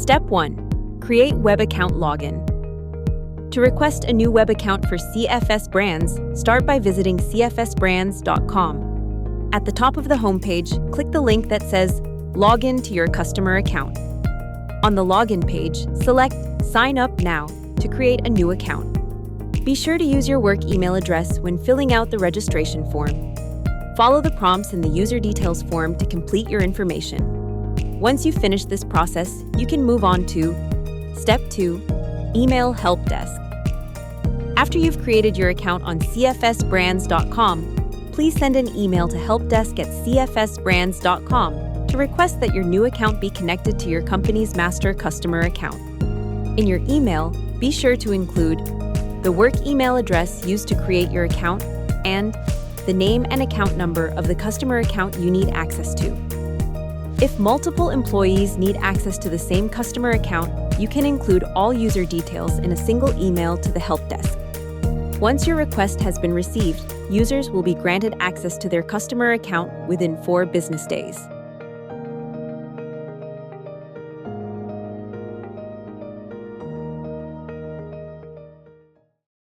Step 1. Create web account login. To request a new web account for CFS Brands, start by visiting cfsbrands.com. At the top of the homepage, click the link that says Login to your customer account. On the login page, select Sign Up Now to create a new account. Be sure to use your work email address when filling out the registration form. Follow the prompts in the user details form to complete your information. Once you've finished this process, you can move on to Step 2. Email Help Desk. After you've created your account on cfsbrands.com, please send an email to helpdesk@cfsbrands.com to request that your new account be connected to your company's master customer account. In your email, be sure to include the work email address used to create your account and the name and account number of the customer account you need access to. If multiple employees need access to the same customer account, you can include all user details in a single email to the help desk. Once your request has been received, users will be granted access to their customer account within 4 business days.